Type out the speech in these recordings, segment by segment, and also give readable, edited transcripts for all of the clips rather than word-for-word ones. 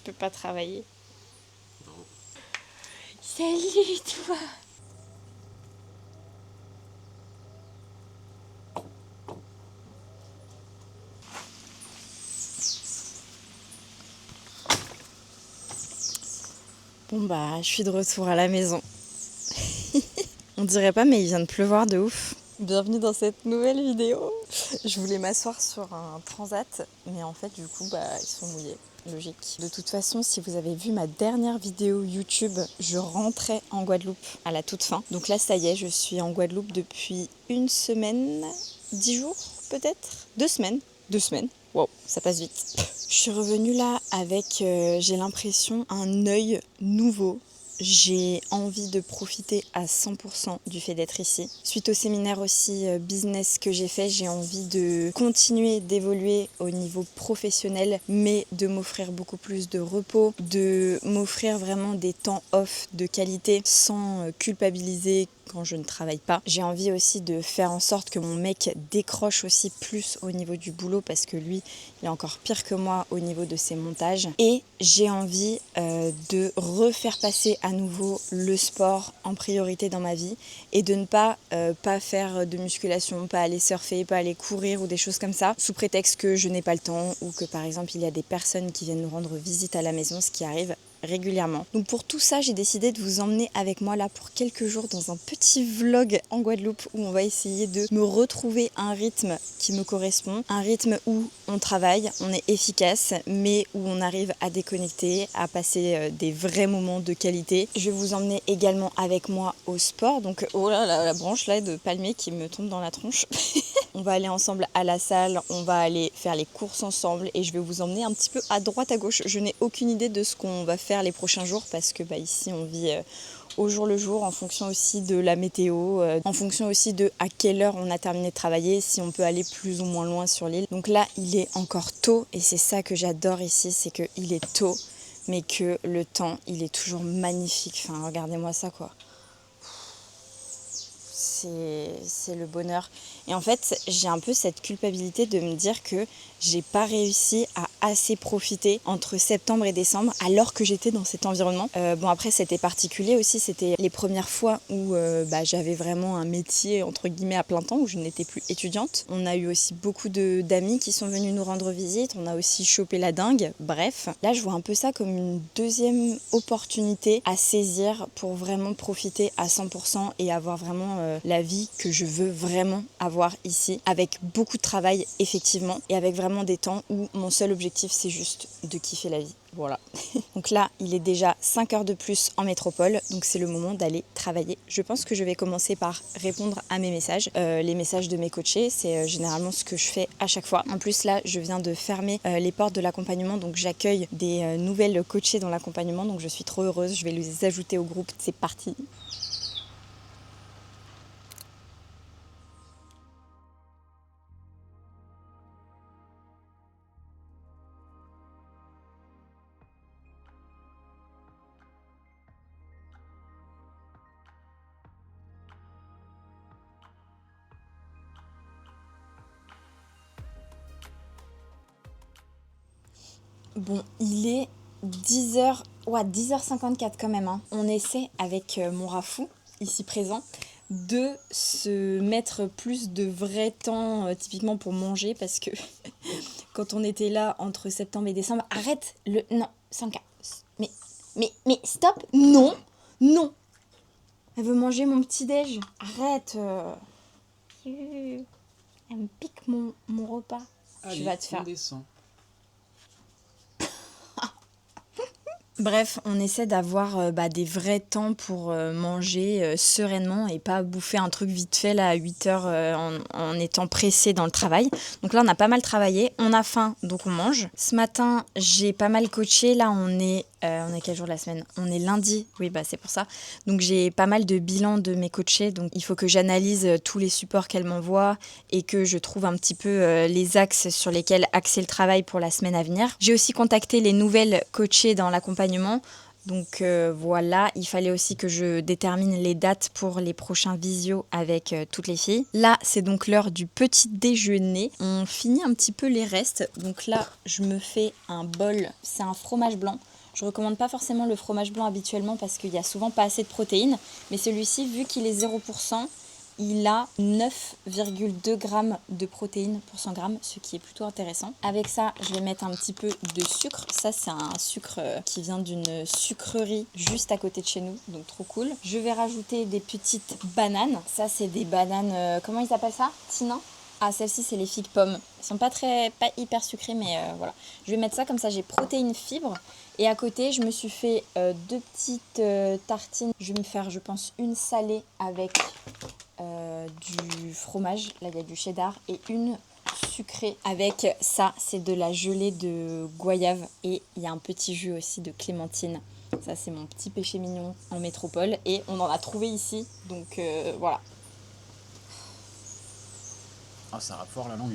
peux pas travailler. Non. Salut toi. Bon bah, je suis de retour à la maison. On dirait pas, mais il vient de pleuvoir de ouf. Bienvenue dans cette nouvelle vidéo. Je voulais m'asseoir sur un transat, mais en fait, du coup, bah, ils sont mouillés. Logique. De toute façon, si vous avez vu ma dernière vidéo YouTube, je rentrais en Guadeloupe à la toute fin. Donc là, ça y est, je suis en Guadeloupe depuis une semaine, 10 jours peut-être 2 semaines. 2 semaines. Wow, ça passe vite. Je suis revenue là avec, j'ai l'impression, un œil nouveau. J'ai envie de profiter à 100% du fait d'être ici. Suite au séminaire aussi business que j'ai fait, j'ai envie de continuer d'évoluer au niveau professionnel, mais de m'offrir beaucoup plus de repos, de m'offrir vraiment des temps off de qualité sans culpabiliser quand je ne travaille pas. J'ai envie aussi de faire en sorte que mon mec décroche aussi plus au niveau du boulot parce que lui, il est encore pire que moi au niveau de ses montages. Et j'ai envie de refaire passer à nouveau le sport en priorité dans ma vie et de ne pas faire de musculation, pas aller surfer, pas aller courir ou des choses comme ça, sous prétexte que je n'ai pas le temps ou que par exemple il y a des personnes qui viennent nous rendre visite à la maison, ce qui arrive régulièrement. Donc pour tout ça, j'ai décidé de vous emmener avec moi là pour quelques jours dans un petit vlog en Guadeloupe où on va essayer de me retrouver un rythme qui me correspond, un rythme où on travaille, on est efficace, mais où on arrive à déconnecter, à passer des vrais moments de qualité. Je vais vous emmener également avec moi au sport, donc oh là là, la branche là de palmier qui me tombe dans la tronche. On va aller ensemble à la salle, on va aller faire les courses ensemble et je vais vous emmener un petit peu à droite à gauche. Je n'ai aucune idée de ce qu'on va faire les prochains jours parce que ici on vit au jour le jour en fonction aussi de la météo, en fonction aussi de à quelle heure on a terminé de travailler, si on peut aller plus ou moins loin sur l'île. Donc là il est encore tôt et c'est ça que j'adore ici, c'est qu'il est tôt mais que le temps il est toujours magnifique. Enfin regardez-moi ça quoi. C'est le bonheur. Et en fait, j'ai un peu cette culpabilité de me dire que j'ai pas réussi à assez profiter entre septembre et décembre alors que j'étais dans cet environnement. Bon après c'était particulier aussi, c'était les premières fois où j'avais vraiment un métier entre guillemets à plein temps, où je n'étais plus étudiante. On a eu aussi beaucoup d'amis qui sont venus nous rendre visite, on a aussi chopé la dingue, bref. Là je vois un peu ça comme une deuxième opportunité à saisir pour vraiment profiter à 100% et avoir vraiment la vie que je veux vraiment avoir ici, avec beaucoup de travail effectivement et avec vraiment des temps où mon seul objectif c'est juste de kiffer la vie. Voilà. Donc là, il est déjà 5 heures de plus en métropole, donc c'est le moment d'aller travailler. Je pense que je vais commencer par répondre à mes messages. Les messages de mes coachés, c'est généralement ce que je fais à chaque fois. En plus là, je viens de fermer les portes de l'accompagnement, donc j'accueille des nouvelles coachées dans l'accompagnement, donc je suis trop heureuse. Je vais les ajouter au groupe. C'est parti. Bon, il est 10h, ouais, 10h54 quand même. Hein. On essaie avec mon Rafou, ici présent, de se mettre plus de vrai temps typiquement pour manger parce que quand on était là entre septembre et décembre, arrête le... Non, Sanka, mais stop, non, non. Elle veut manger mon petit-déj, arrête. Elle me pique mon repas. Allez, Tu vas te faire... on descend. Bref, on essaie d'avoir des vrais temps pour manger sereinement et pas bouffer un truc vite fait là, à 8 heures en étant pressé dans le travail. Donc là, on a pas mal travaillé, on a faim, donc on mange. Ce matin, j'ai pas mal coaché. Là, on est quel jour de la semaine ? On est lundi, oui, c'est pour ça. Donc j'ai pas mal de bilans de mes coachés, donc il faut que j'analyse tous les supports qu'elles m'envoient et que je trouve un petit peu les axes sur lesquels axer le travail pour la semaine à venir. J'ai aussi contacté les nouvelles coachées dans l'accompagnement. Donc voilà, il fallait aussi que je détermine les dates pour les prochains visios avec toutes les filles. Là, c'est donc l'heure du petit déjeuner. On finit un petit peu les restes. Donc là, je me fais un bol, c'est un fromage blanc. Je recommande pas forcément le fromage blanc habituellement parce qu'il y a souvent pas assez de protéines, mais celui-ci, vu qu'il est 0%, il a 9,2 grammes de protéines pour 100 grammes, ce qui est plutôt intéressant. Avec ça, je vais mettre un petit peu de sucre. Ça, c'est un sucre qui vient d'une sucrerie juste à côté de chez nous, donc trop cool. Je vais rajouter des petites bananes. Ça, c'est des bananes, comment ils appellent ça? Tinin? Ah, celles-ci, c'est les figues pommes. Elles sont pas hyper sucrées, mais voilà. Je vais mettre ça comme ça, j'ai protéines, fibres. Et à côté, je me suis fait 2 petites tartines. Je vais me faire, je pense, une salée avec du fromage. Là, il y a du cheddar. Et une sucrée avec ça. C'est de la gelée de goyave. Et il y a un petit jus aussi de clémentine. Ça, c'est mon petit péché mignon en métropole. Et on en a trouvé ici. Donc voilà. Ah, ça rappe fort la langue.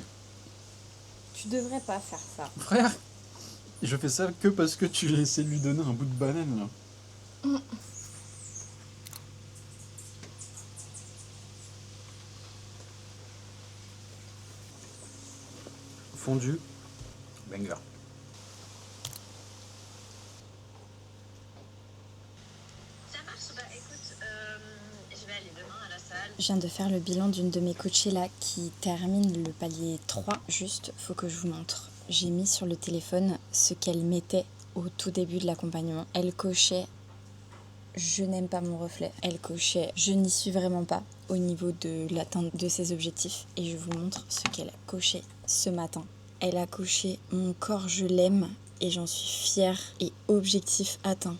Tu devrais pas faire ça. Frère, je fais ça que parce que tu as essayé de lui donner un bout de banane là. Fondu, banger. Ça marche, bah écoute, je vais aller demain à la salle. Je viens de faire le bilan d'une de mes coachées là qui termine le palier 3. Juste, faut que je vous montre. J'ai mis sur le téléphone ce qu'elle mettait au tout début de l'accompagnement. Elle cochait « je n'aime pas mon reflet ». Elle cochait « je n'y suis vraiment pas » au niveau de l'atteinte de ses objectifs. Et je vous montre ce qu'elle a coché ce matin. Elle a coché « mon corps, je l'aime » et j'en suis fière et objectif atteint.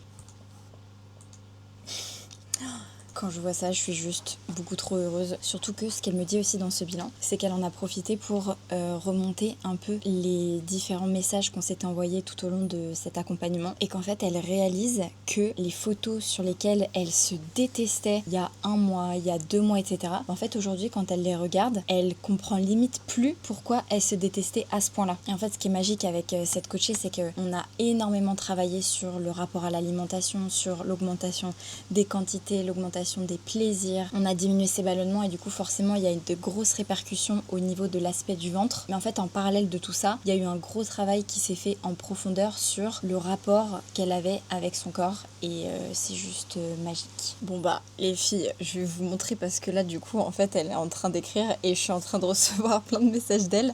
Quand je vois ça, je suis juste beaucoup trop heureuse. Surtout que ce qu'elle me dit aussi dans ce bilan, c'est qu'elle en a profité pour remonter un peu les différents messages qu'on s'était envoyés tout au long de cet accompagnement. Et qu'en fait, elle réalise que les photos sur lesquelles elle se détestait il y a 1 mois, il y a 2 mois, etc. En fait, aujourd'hui, quand elle les regarde, elle comprend limite plus pourquoi elle se détestait à ce point-là. Et en fait, ce qui est magique avec cette coachée, c'est qu'on a énormément travaillé sur le rapport à l'alimentation, sur l'augmentation des quantités, l'augmentation des plaisirs. On a diminué ses ballonnements et du coup forcément il y a de grosses répercussions au niveau de l'aspect du ventre. Mais en fait en parallèle de tout ça, il y a eu un gros travail qui s'est fait en profondeur sur le rapport qu'elle avait avec son corps et c'est juste magique. Bon bah les filles, je vais vous montrer parce que là du coup en fait elle est en train d'écrire et je suis en train de recevoir plein de messages d'elle.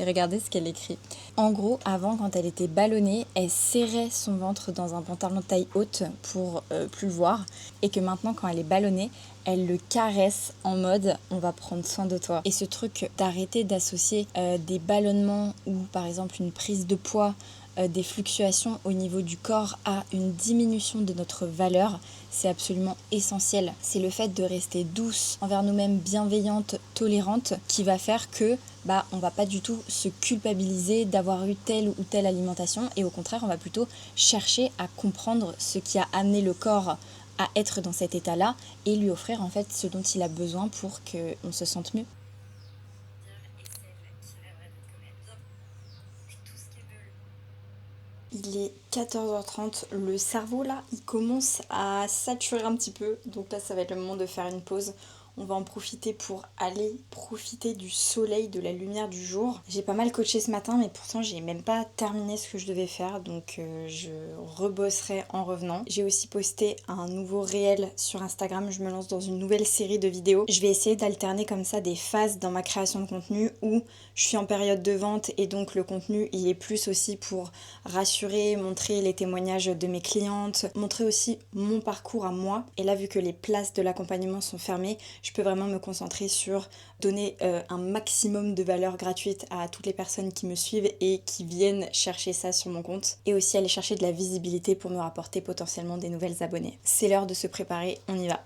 Et regardez ce qu'elle écrit. En gros, avant, quand elle était ballonnée, elle serrait son ventre dans un pantalon de taille haute pour plus le voir. Et que maintenant, quand elle est ballonnée, elle le caresse en mode « on va prendre soin de toi ». Et ce truc d'arrêter d'associer des ballonnements ou par exemple une prise de poids, des fluctuations au niveau du corps à une diminution de notre valeur, c'est absolument essentiel. C'est le fait de rester douce envers nous-mêmes, bienveillante, tolérante, qui va faire que on va pas du tout se culpabiliser d'avoir eu telle ou telle alimentation et au contraire on va plutôt chercher à comprendre ce qui a amené le corps à être dans cet état-là et lui offrir en fait ce dont il a besoin pour qu'on se sente mieux. Il est 14h30, le cerveau là, il commence à saturer un petit peu, donc là ça va être le moment de faire une pause. On va en profiter pour aller profiter du soleil, de la lumière du jour. J'ai pas mal coaché ce matin, mais pourtant j'ai même pas terminé ce que je devais faire, donc je rebosserai en revenant. J'ai aussi posté un nouveau réel sur Instagram, je me lance dans une nouvelle série de vidéos. Je vais essayer d'alterner comme ça des phases dans ma création de contenu où je suis en période de vente et donc le contenu il est plus aussi pour rassurer, montrer les témoignages de mes clientes, montrer aussi mon parcours à moi. Et là vu que les places de l'accompagnement sont fermées, je peux vraiment me concentrer sur donner un maximum de valeur gratuite à toutes les personnes qui me suivent et qui viennent chercher ça sur mon compte. Et aussi aller chercher de la visibilité pour me rapporter potentiellement des nouvelles abonnés. C'est l'heure de se préparer, on y va.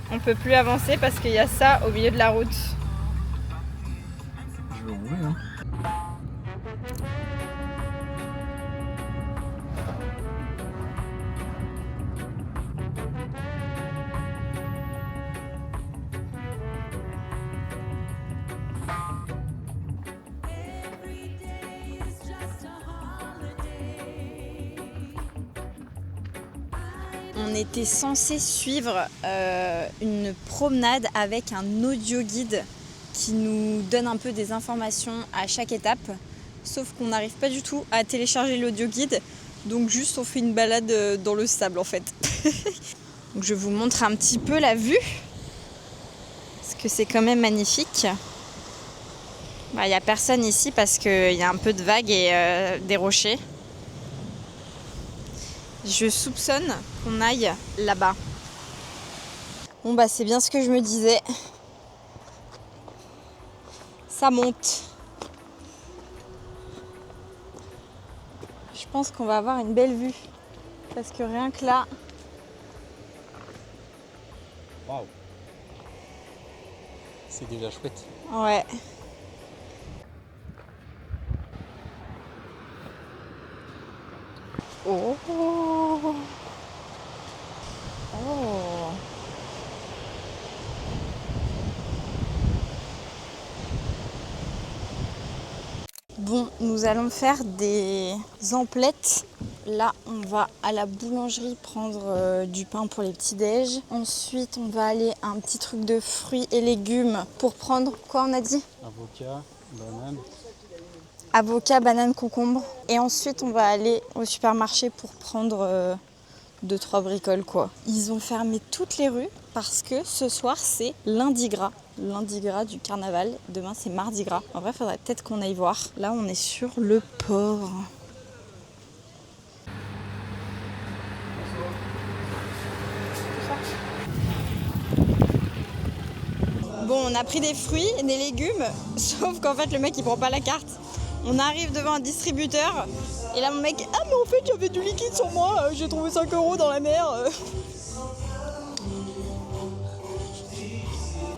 On peut plus avancer parce qu'il y a ça au milieu de la route. on était censé suivre une promenade avec un audio guide qui nous donne un peu des informations à chaque étape. Sauf qu'on n'arrive pas du tout à télécharger l'audio guide. Donc juste on fait une balade dans le sable en fait. Donc je vous montre un petit peu la vue. Parce que c'est quand même magnifique. Il n'y a personne ici parce qu'il y a un peu de vagues et des rochers. Je soupçonne qu'on aille là-bas. Bon bah c'est bien ce que je me disais. Ça monte. Je pense qu'on va avoir une belle vue. Parce que rien que là... Waouh. C'est déjà chouette. Ouais. Oh. Oh. Bon, nous allons faire des emplettes. Là, on va à la boulangerie prendre du pain pour les petits-déj. Ensuite, on va aller à un petit truc de fruits et légumes pour prendre... Quoi on a dit? Avocat, banane. Avocat, banane, concombre. Et ensuite, on va aller au supermarché pour prendre 2-3 bricoles, quoi. Ils ont fermé toutes les rues parce que ce soir, c'est lundi gras. Lundi gras du carnaval. Demain, c'est mardi gras. En vrai, il faudrait peut-être qu'on aille voir. Là, on est sur le port. Bon, on a pris des fruits et des légumes, sauf qu'en fait, le mec, il prend pas la carte. On arrive devant un distributeur, et là, mon mec, ah, mais en fait, j'avais du liquide sur moi, j'ai trouvé 5 € dans la mer.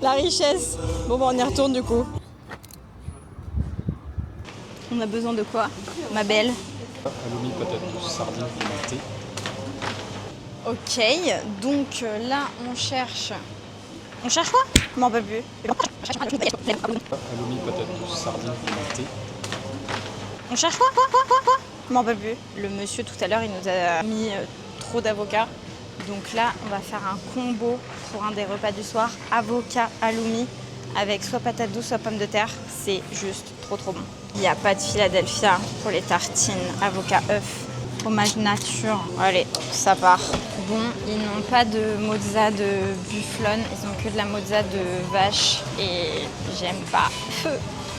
La richesse. Bon, bah, on y retourne du coup. On a besoin de quoi, ma belle? Halloumi, patate douce, sardines pimentées. Ok, donc là, on cherche... On cherche quoi? Je m'en peux plus. Halloumi, patate douce, sardines pimentées. On cherche quoi? Je m'en peux plus. Le monsieur tout à l'heure, il nous a mis trop d'avocats. Donc là, on va faire un combo pour un des repas du soir. Avocat halloumi avec soit patate douce, soit pommes de terre. C'est juste trop bon. Il n'y a pas de Philadelphia pour les tartines. Avocat œuf. Fromage nature. Allez, ça part. Bon, ils n'ont pas de mozza de bufflone. Ils ont que de la mozza de vache. Et j'aime pas.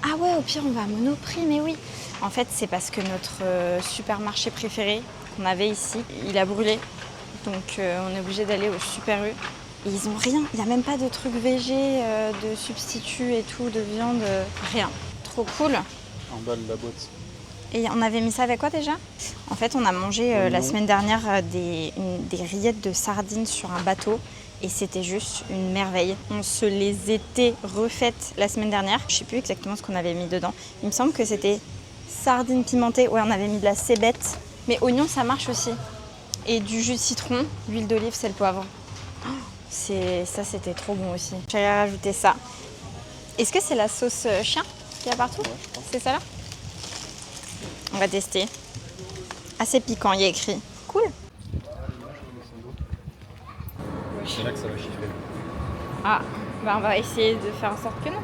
Ah ouais, au pire, on va à Monoprix, mais oui. En fait, c'est parce que notre supermarché préféré qu'on avait ici, il a brûlé. Donc, on est obligé d'aller au Super U. Et ils ont rien. Il n'y a même pas de trucs végé, de substituts et tout, de viande. Rien. Trop cool. Emballe la boîte. Et on avait mis ça avec quoi déjà? En fait, on a mangé la semaine dernière des rillettes de sardines sur un bateau. Et c'était juste une merveille. On se les était refaites la semaine dernière. Je ne sais plus exactement ce qu'on avait mis dedans. Il me semble que c'était sardines pimentées. Ouais, on avait mis de la cébette. Mais oignon, ça marche aussi. Et du jus de citron, l'huile d'olive, sel, poivre. Ça, c'était trop bon aussi. J'ai rajouté ça. Est-ce que c'est la sauce chien qu'il y a partout? Ouais, je pense. C'est ça là? On va tester. Assez piquant, il y a écrit. Cool. C'est là que ça va chiffrer. Ah, bah on va essayer de faire en sorte que non.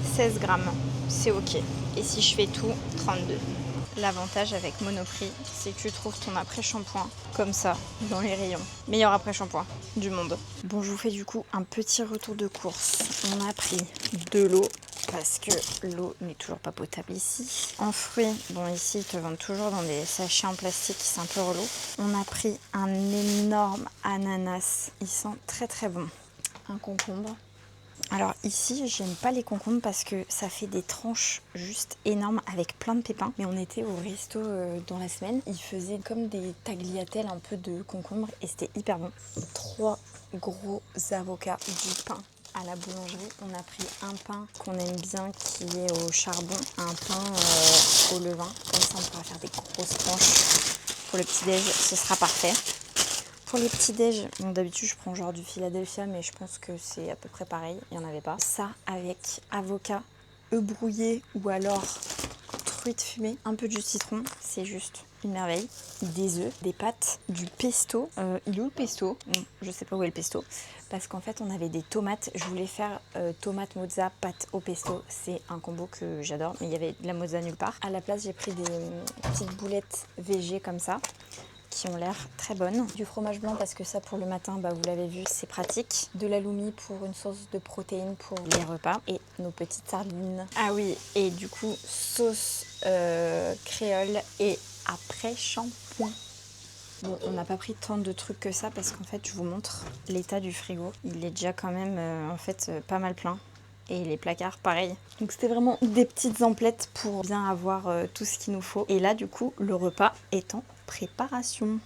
« 16 grammes, c'est ok. Et si je fais tout, 32. L'avantage avec Monoprix, c'est que tu trouves ton après-shampoing comme ça, dans les rayons. Meilleur après-shampoing du monde. Bon, je vous fais du coup un petit retour de course. On a pris de l'eau, parce que l'eau n'est toujours pas potable ici. En fruits, bon ici ils te vendent toujours dans des sachets en plastique, c'est un peu relou. On a pris un énorme ananas, il sent très bon. Un concombre. Alors ici, j'aime pas les concombres parce que ça fait des tranches juste énormes avec plein de pépins. Mais on était au resto dans la semaine, ils faisaient comme des tagliatelles un peu de concombres et c'était hyper bon. 3 gros avocats, du pain. À la boulangerie, on a pris un pain qu'on aime bien qui est au charbon, un pain au levain. Comme ça, on pourra faire des grosses tranches. Pour le petit-déj, ce sera parfait. Pour les petits-déj, bon, d'habitude, je prends genre du Philadelphia, mais je pense que c'est à peu près pareil. Il n'y en avait pas. Ça avec avocat, œufs brouillés ou alors fruits de fumée, un peu de jus de citron, c'est juste une merveille. Des œufs, des pâtes, du pesto. Il est où le pesto? Je sais pas où est le pesto. Parce qu'en fait, on avait des tomates. Je voulais faire tomate mozza, pâte au pesto. C'est un combo que j'adore, mais il y avait de la mozza nulle part. À la place, j'ai pris des petites boulettes végé comme ça, qui ont l'air très bonnes. Du fromage blanc parce que ça pour le matin, bah, vous l'avez vu, c'est pratique. De l'aloumi pour une source de protéines pour les repas. Et nos petites sardines. Ah oui, et du coup, sauce créole et après shampoing. Bon, on n'a pas pris tant de trucs que ça parce qu'en fait, je vous montre l'état du frigo. Il est déjà quand même pas mal plein. Et les placards, pareil. Donc c'était vraiment des petites emplettes pour bien avoir tout ce qu'il nous faut. Et là, du coup, le repas est en préparation.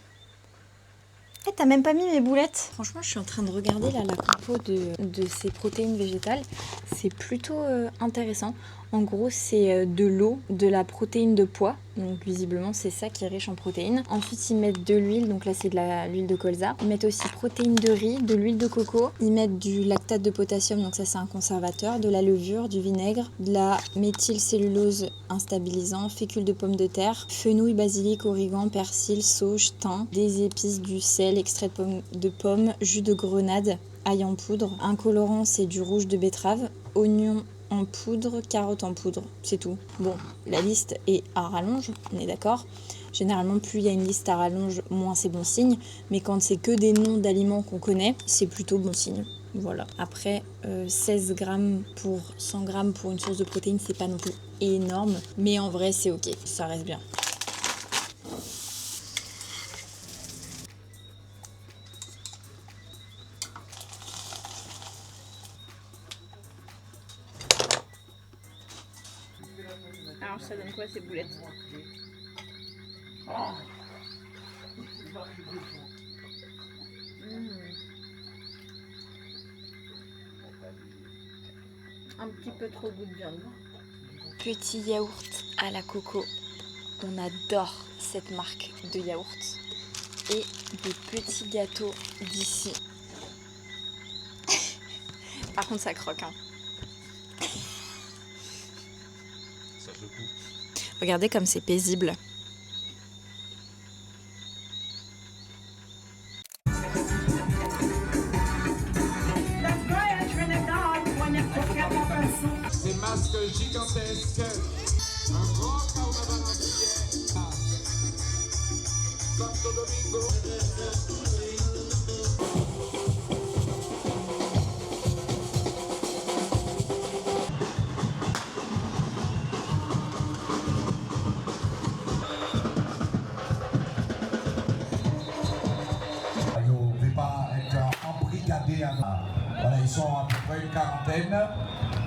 Eh, t'as même pas mis mes boulettes. Franchement, je suis en train de regarder là la compo de ces protéines végétales. C'est plutôt intéressant. En gros, c'est de l'eau, de la protéine de pois. Donc visiblement, c'est ça qui est riche en protéines. Ensuite, ils mettent de l'huile. Donc là, c'est de l'huile de colza. Ils mettent aussi protéines de riz, de l'huile de coco. Ils mettent du lactate de potassium. Donc ça, c'est un conservateur. De la levure, du vinaigre, de la méthylcellulose instabilisant, fécule de pomme de terre, fenouil, basilic, origan, persil, sauge, thym, des épices, du sel, extrait de pomme, jus de grenade, ail en poudre. Un colorant, c'est du rouge de betterave, oignon en poudre, carottes en poudre, c'est tout. Bon, la liste est à rallonge, on est d'accord. Généralement, plus il y a une liste à rallonge, moins c'est bon signe. Mais quand c'est que des noms d'aliments qu'on connaît, c'est plutôt bon signe. Voilà. Après, 16 grammes pour 100 grammes pour une source de protéines, c'est pas non plus énorme. Mais en vrai, c'est ok, ça reste bien. Alors ça donne quoi ces boulettes? Un petit peu trop goût de viande. Petit yaourt à la coco. On adore cette marque de yaourt. Et des petits gâteaux d'ici. Par contre ça croque hein. Ça secoue. Regardez comme c'est paisible. Ces masques gigantesques, un grand carnaval entier. Santo Domingo. Ils ne peuvent pas être embrigadés. Voilà, ils sont à peu près une quarantaine.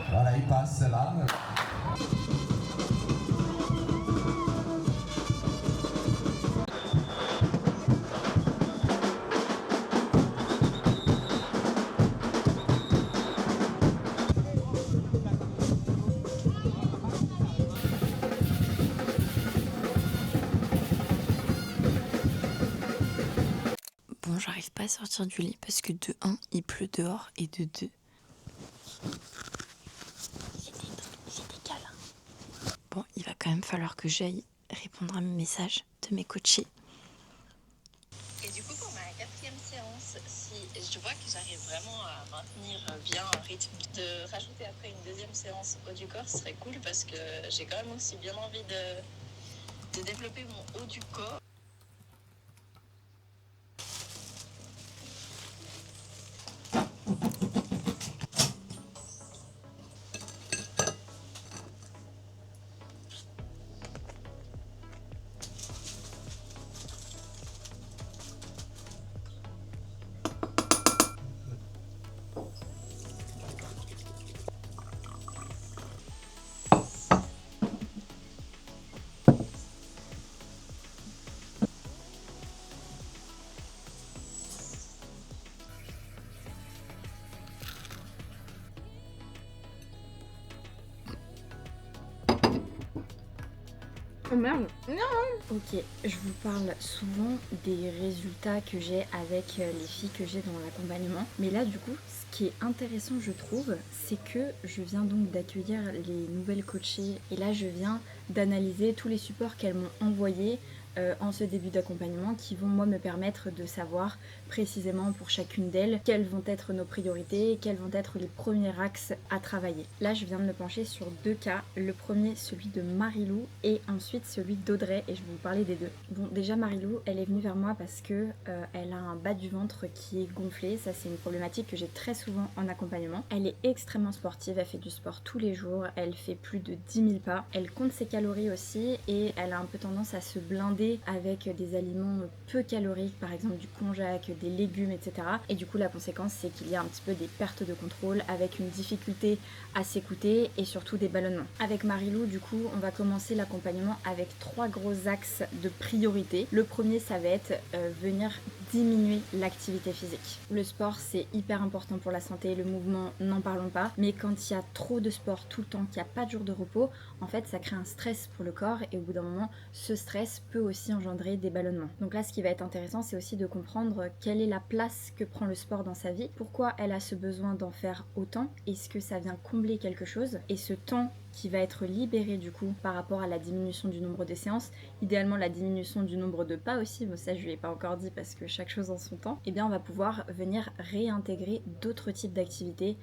Voilà, ils passent là. Bon, j'arrive pas à sortir du lit parce que de 1, il pleut dehors et de 2, j'ai des câlins. Bon, il va quand même falloir que j'aille répondre à mes messages de mes coachés. Et du coup, pour ma quatrième séance, si je vois que j'arrive vraiment à maintenir bien un rythme, de rajouter après une deuxième séance haut du corps, ce serait cool parce que j'ai quand même aussi bien envie de développer mon haut du corps. Oh merde. Non. Ok, je vous parle souvent des résultats que j'ai avec les filles que j'ai dans l'accompagnement. Mais là, du coup, ce qui est intéressant, je trouve, c'est que je viens donc d'accueillir les nouvelles coachées. Et là, je viens d'analyser tous les supports qu'elles m'ont envoyés en ce début d'accompagnement qui vont moi me permettre de savoir précisément pour chacune d'elles quelles vont être nos priorités, quels vont être les premiers axes à travailler. Là je viens de me pencher sur 2 cas, le premier celui de Marilou et ensuite celui d'Audrey et je vais vous parler des deux. Bon déjà Marilou elle est venue vers moi parce que elle a un bas du ventre qui est gonflé, ça c'est une problématique que j'ai très souvent en accompagnement. Elle est extrêmement sportive, elle fait du sport tous les jours, elle fait plus de 10 000 pas, elle compte ses calories aussi et elle a un peu tendance à se blinder avec des aliments peu caloriques, par exemple du konjac, des légumes, etc. Et du coup, la conséquence, c'est qu'il y a un petit peu des pertes de contrôle avec une difficulté à s'écouter et surtout des ballonnements. Avec Marilou, du coup, on va commencer l'accompagnement avec 3 gros axes de priorité. Le premier, ça va être venir diminuer l'activité physique. Le sport, c'est hyper important pour la santé, le mouvement, n'en parlons pas. Mais quand il y a trop de sport tout le temps, qu'il n'y a pas de jour de repos, en fait, ça crée un stress pour le corps et au bout d'un moment, ce stress peut aussi engendrer des ballonnements. Donc là, ce qui va être intéressant, c'est aussi de comprendre quelle est la place que prend le sport dans sa vie, pourquoi elle a ce besoin d'en faire autant, est-ce que ça vient combler quelque chose, et ce temps qui va être libéré du coup par rapport à la diminution du nombre de séances, idéalement la diminution du nombre de pas aussi, bon ça je lui ai pas encore dit parce que chaque chose en son temps, et bien on va pouvoir venir réintégrer d'autres types d'activités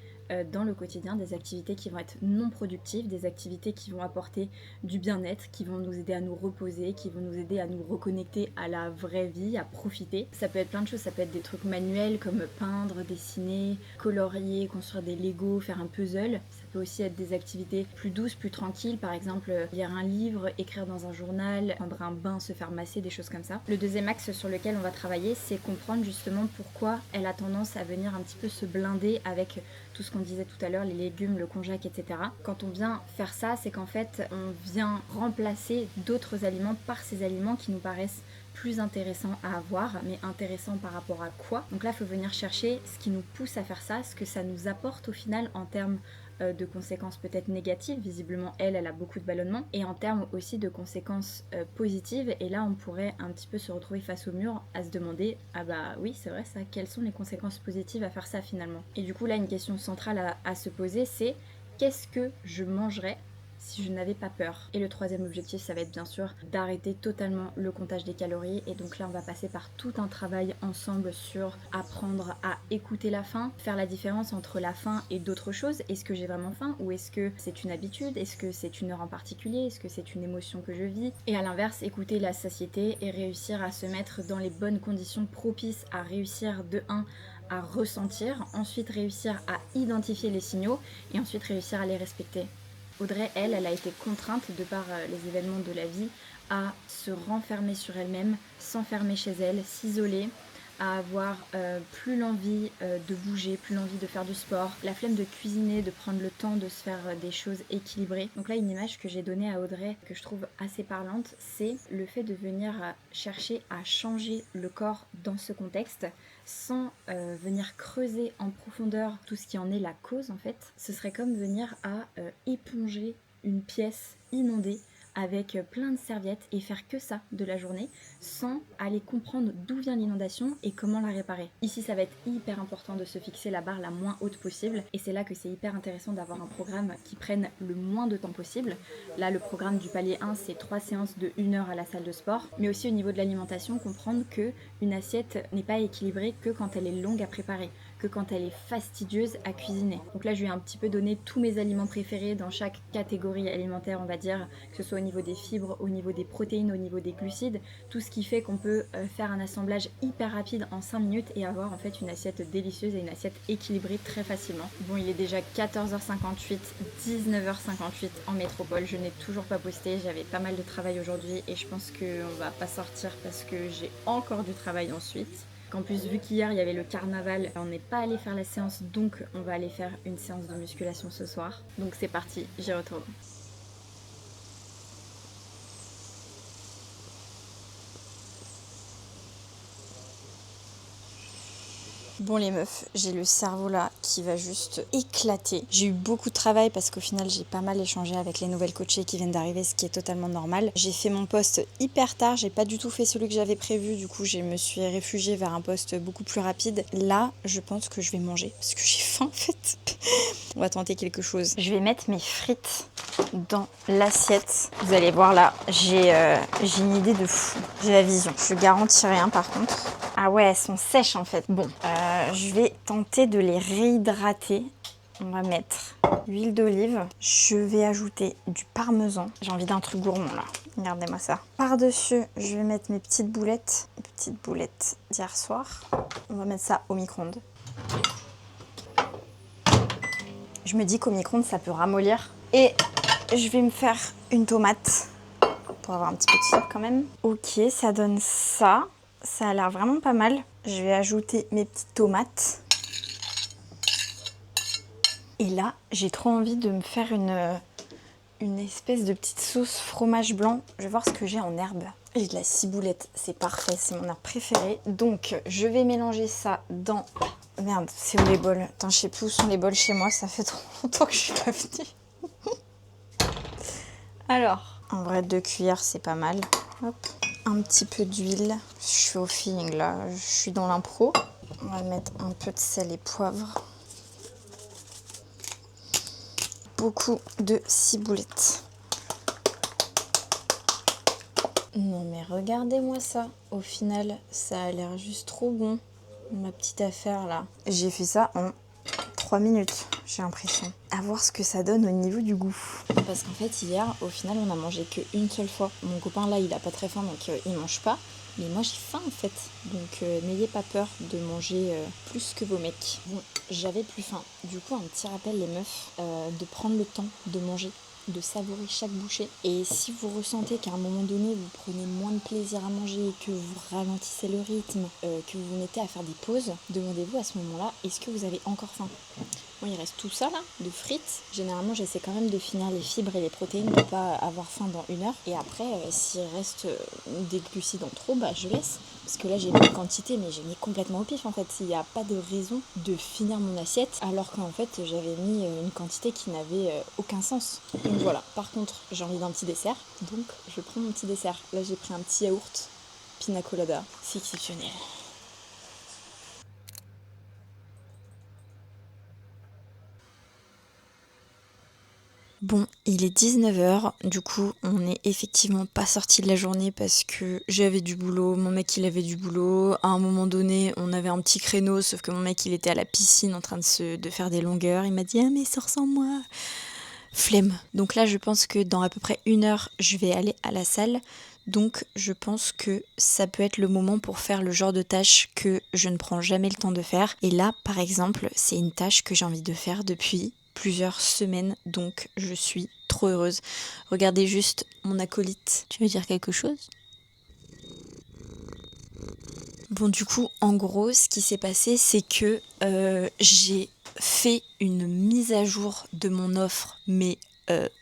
dans le quotidien, des activités qui vont être non productives, des activités qui vont apporter du bien-être, qui vont nous aider à nous reposer, qui vont nous aider à nous reconnecter à la vraie vie, à profiter. Ça peut être plein de choses, ça peut être des trucs manuels comme peindre, dessiner, colorier, construire des Lego, faire un puzzle. Ça peut aussi être des activités plus douces, plus tranquilles, par exemple lire un livre, écrire dans un journal, prendre un bain, se faire masser, des choses comme ça. Le deuxième axe sur lequel on va travailler, c'est comprendre justement pourquoi elle a tendance à venir un petit peu se blinder avec tout ce qu'on disait tout à l'heure, les légumes, le konjac, etc. Quand on vient faire ça, c'est qu'en fait, on vient remplacer d'autres aliments par ces aliments qui nous paraissent plus intéressants à avoir, mais intéressants par rapport à quoi. Donc là, il faut venir chercher ce qui nous pousse à faire ça, ce que ça nous apporte au final en termes de conséquences peut-être négatives, visiblement elle a beaucoup de ballonnements, et en termes aussi de conséquences positives, et là on pourrait un petit peu se retrouver face au mur à se demander, ah bah oui c'est vrai ça, quelles sont les conséquences positives à faire ça finalement. Et du coup là une question centrale à se poser c'est, qu'est-ce que je mangerais si je n'avais pas peur. Et le troisième objectif, ça va être bien sûr d'arrêter totalement le comptage des calories. Et donc là, on va passer par tout un travail ensemble sur apprendre à écouter la faim, faire la différence entre la faim et d'autres choses. Est-ce que j'ai vraiment faim ou est-ce que c'est une habitude? Est-ce que c'est une heure en particulier? Est-ce que c'est une émotion que je vis? Et à l'inverse, écouter la satiété et réussir à se mettre dans les bonnes conditions propices à réussir de 1 à ressentir, ensuite réussir à identifier les signaux et ensuite réussir à les respecter. Audrey, elle a été contrainte, de par les événements de la vie, à se renfermer sur elle-même, s'enfermer chez elle, s'isoler, à avoir plus l'envie de bouger, plus l'envie de faire du sport, la flemme de cuisiner, de prendre le temps de se faire des choses équilibrées. Donc là, une image que j'ai donnée à Audrey, que je trouve assez parlante, c'est le fait de venir chercher à changer le corps dans ce contexte, sans venir creuser en profondeur tout ce qui en est la cause en fait. Ce serait comme venir à éponger une pièce inondée avec plein de serviettes et faire que ça de la journée sans aller comprendre d'où vient l'inondation et comment la réparer. Ici ça va être hyper important de se fixer la barre la moins haute possible et c'est là que c'est hyper intéressant d'avoir un programme qui prenne le moins de temps possible. Là le programme du palier 1 c'est 3 séances de 1 heure à la salle de sport, mais aussi au niveau de l'alimentation comprendre que une assiette n'est pas équilibrée que quand elle est longue à préparer, que quand elle est fastidieuse à cuisiner. Donc là je lui ai un petit peu donné tous mes aliments préférés dans chaque catégorie alimentaire on va dire, que ce soit au niveau des fibres, au niveau des protéines, au niveau des glucides, tout ce qui fait qu'on peut faire un assemblage hyper rapide en 5 minutes et avoir en fait une assiette délicieuse et une assiette équilibrée très facilement. Bon il est déjà 14h58, 19h58 en métropole, je n'ai toujours pas posté, j'avais pas mal de travail aujourd'hui et je pense qu'on va pas sortir parce que j'ai encore du travail ensuite. En plus, vu qu'hier il y avait le carnaval, on n'est pas allé faire la séance, donc on va aller faire une séance de musculation ce soir. Donc c'est parti, j'y retourne. Bon les meufs, j'ai le cerveau là qui va juste éclater. J'ai eu beaucoup de travail parce qu'au final j'ai pas mal échangé avec les nouvelles coachées qui viennent d'arriver, ce qui est totalement normal. J'ai fait mon poste hyper tard, j'ai pas du tout fait celui que j'avais prévu, du coup je me suis réfugiée vers un poste beaucoup plus rapide. Là, je pense que je vais manger parce que j'ai faim en fait. On va tenter quelque chose. Je vais mettre mes frites dans l'assiette. Vous allez voir là, j'ai une idée de fou. J'ai la vision. Je garantis rien par contre. Ah ouais, elles sont sèches en fait. Bon, je vais tenter de les réhydrater. On va mettre l'huile d'olive. Je vais ajouter du parmesan. J'ai envie d'un truc gourmand là. Regardez-moi ça. Par-dessus, je vais mettre mes petites boulettes. Mes petites boulettes d'hier soir. On va mettre ça au micro-ondes. Je me dis qu'au micro-ondes, ça peut ramollir. Et je vais me faire une tomate pour avoir un petit peu de fibre quand même. Ok, ça donne ça. Ça a l'air vraiment pas mal. Je vais ajouter mes petites tomates. Et là, j'ai trop envie de me faire une espèce de petite sauce fromage blanc. Je vais voir ce que j'ai en herbe. J'ai de la ciboulette, c'est parfait, c'est mon herbe préférée. Donc, je vais mélanger ça dans... Merde, c'est où les bols? Attends, je sais plus où sont les bols chez moi, ça fait trop longtemps que je suis pas venue. Alors, en vrai, 2 cuillères, c'est pas mal. Hop. Un petit peu d'huile. Je suis au feeling là, je suis dans l'impro. On va mettre un peu de sel et poivre. Beaucoup de ciboulette. Non mais regardez-moi ça. Au final, ça a l'air juste trop bon. Ma petite affaire là. J'ai fait ça en 3 minutes, j'ai l'impression. À voir ce que ça donne au niveau du goût. Parce qu'en fait, hier, au final, on a mangé qu'une seule fois. Mon copain là, il a pas très faim, donc il mange pas. Mais moi, j'ai faim en fait. Donc n'ayez pas peur de manger plus que vos mecs. Bon, j'avais plus faim. Du coup, un petit rappel les meufs, de prendre le temps de manger, de savourer chaque bouchée. Et si vous ressentez qu'à un moment donné, vous prenez moins de plaisir à manger, que vous ralentissez le rythme, que vous vous mettez à faire des pauses, demandez-vous à ce moment-là, est-ce que vous avez encore faim? Moi, il reste tout ça là, de frites. Généralement, j'essaie quand même de finir les fibres et les protéines pour pas avoir faim dans 1 heure. Et après, s'il reste des glucides en trop, bah je laisse. Parce que là, j'ai mis une quantité, mais j'ai mis complètement au pif en fait. Il n'y a pas de raison de finir mon assiette, alors qu'en fait, j'avais mis une quantité qui n'avait aucun sens. Donc voilà. Par contre, j'ai envie d'un petit dessert, donc je prends mon petit dessert. Là, j'ai pris un petit yaourt pina colada. C'est exceptionnel. Bon, il est 19h, du coup on n'est effectivement pas sorti de la journée parce que j'avais du boulot, mon mec il avait du boulot, à un moment donné on avait un petit créneau sauf que mon mec il était à la piscine en train de faire des longueurs, il m'a dit « Ah mais sors sans moi !» Flemme. Donc là je pense que dans à peu près 1 heure je vais aller à la salle, donc je pense que ça peut être le moment pour faire le genre de tâche que je ne prends jamais le temps de faire. Et là par exemple c'est une tâche que j'ai envie de faire depuis plusieurs semaines, donc je suis trop heureuse. Regardez juste mon acolyte. Tu veux dire quelque chose? Bon du coup, en gros, ce qui s'est passé, c'est que j'ai fait une mise à jour de mon offre, mais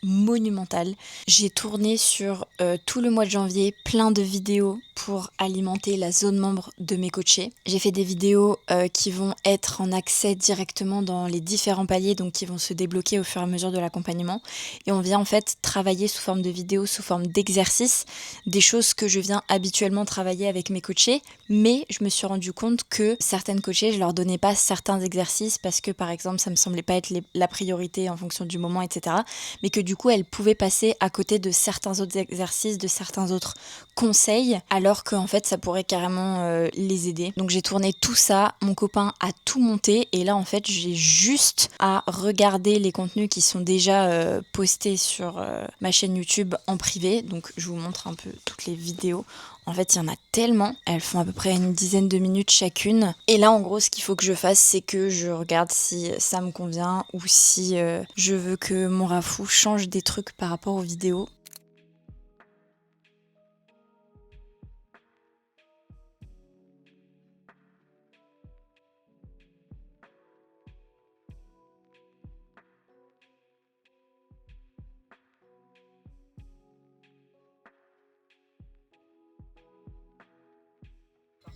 monumentale. J'ai tourné sur tout le mois de janvier plein de vidéos pour alimenter la zone membre de mes coachés. J'ai fait des vidéos qui vont être en accès directement dans les différents paliers, donc qui vont se débloquer au fur et à mesure de l'accompagnement. Et on vient en fait travailler sous forme de vidéos, sous forme d'exercices, des choses que je viens habituellement travailler avec mes coachés. Mais je me suis rendu compte que certaines coachées, je leur donnais pas certains exercices parce que par exemple ça me semblait pas être la priorité en fonction du moment, etc. Mais que du coup elles pouvaient passer à côté de certains autres exercices, de certains autres conseils, alors qu'en fait ça pourrait carrément les aider. Donc j'ai tourné tout ça, mon copain a tout monté et là en fait j'ai juste à regarder les contenus qui sont déjà postés sur ma chaîne YouTube en privé. Donc je vous montre un peu toutes les vidéos. En fait, il y en a tellement. Elles font à peu près une dizaine de minutes chacune. Et là, en gros, ce qu'il faut que je fasse, c'est que je regarde si ça me convient ou si je veux que mon Rafou change des trucs par rapport aux vidéos.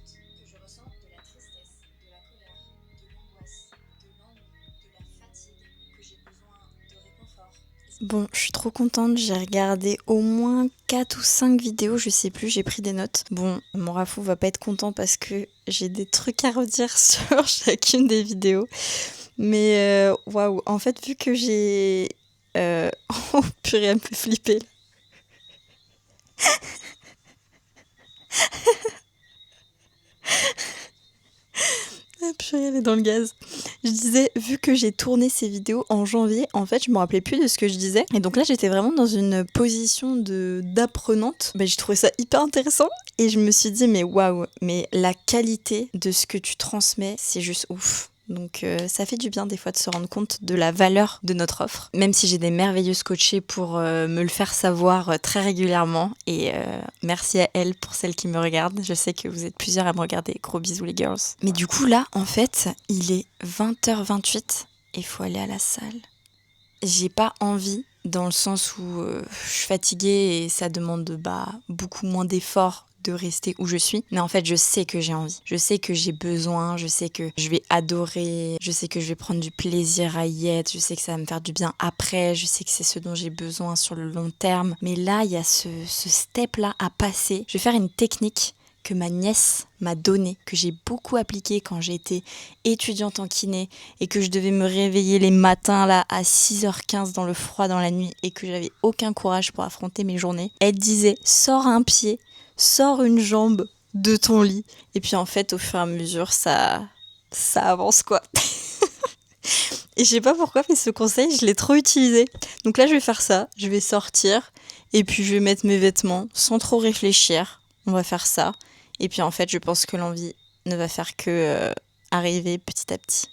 Que je ressens de la tristesse, de la colère, Bon, je suis trop contente, j'ai regardé au moins 4 ou 5 vidéos, je sais plus, j'ai pris des notes. Bon, mon Rafou va pas être content parce que j'ai des trucs à redire sur chacune des vidéos. Mais waouh, en fait, vu que j'ai... Oh purée, elle me fait flipper là. Ah purée, elle est dans le gaz. Je disais, vu que j'ai tourné ces vidéos en janvier, en fait, je me rappelais plus de ce que je disais. Et donc là, j'étais vraiment dans une position d'apprenante. J'ai trouvé ça hyper intéressant. Et je me suis dit, mais waouh, mais la qualité de ce que tu transmets, c'est juste ouf. Donc ça fait du bien des fois de se rendre compte de la valeur de notre offre, même si j'ai des merveilleuses coachées pour me le faire savoir très régulièrement. Et merci à elles pour celles qui me regardent. Je sais que vous êtes plusieurs à me regarder. Gros bisous les girls. Mais du coup là, en fait, il est 20h28 et il faut aller à la salle. J'ai pas envie, dans le sens où je suis fatiguée et ça demande beaucoup moins d'efforts de rester où je suis. Mais en fait, je sais que j'ai envie. Je sais que j'ai besoin, je sais que je vais adorer, je sais que je vais prendre du plaisir à y être, je sais que ça va me faire du bien après, je sais que c'est ce dont j'ai besoin sur le long terme. Mais là, il y a ce step-là à passer. Je vais faire une technique que ma nièce m'a donnée, que j'ai beaucoup appliquée quand j'étais étudiante en kiné et que je devais me réveiller les matins là à 6h15 dans le froid dans la nuit et que j'avais aucun courage pour affronter mes journées. Elle disait, sors un pied, sors une jambe de ton lit. Et puis en fait, au fur et à mesure, ça avance quoi. Et je sais pas pourquoi, mais ce conseil, je l'ai trop utilisé. Donc là, je vais faire ça, je vais sortir et puis je vais mettre mes vêtements sans trop réfléchir. On va faire ça. Et puis en fait, je pense que l'envie ne va faire que arriver petit à petit.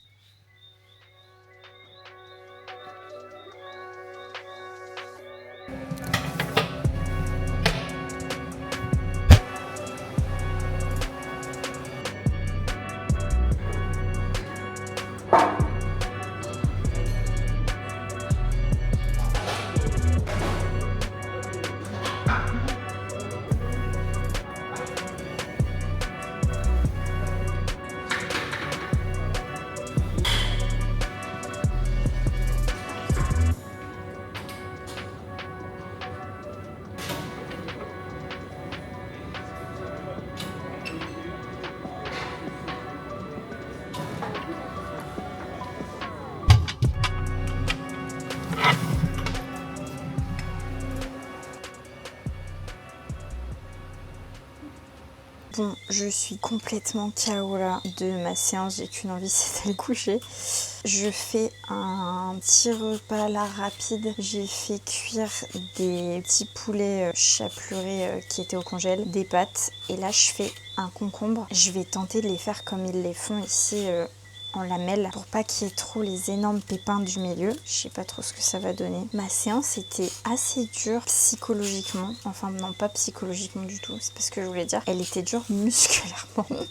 Bon, je suis complètement KO là de ma séance, j'ai qu'une envie, c'est d'aller coucher. Je fais un petit repas là rapide. J'ai fait cuire des petits poulets chapelurés qui étaient au congèle, des pâtes. Et là, je fais un concombre. Je vais tenter de les faire comme ils les font ici en lamelles pour pas qu'il y ait trop les énormes pépins du milieu. Je sais pas trop ce que ça va donner. Ma séance était assez dure psychologiquement. Enfin non, pas psychologiquement du tout, c'est pas ce que je voulais dire. Elle était dure musculairement.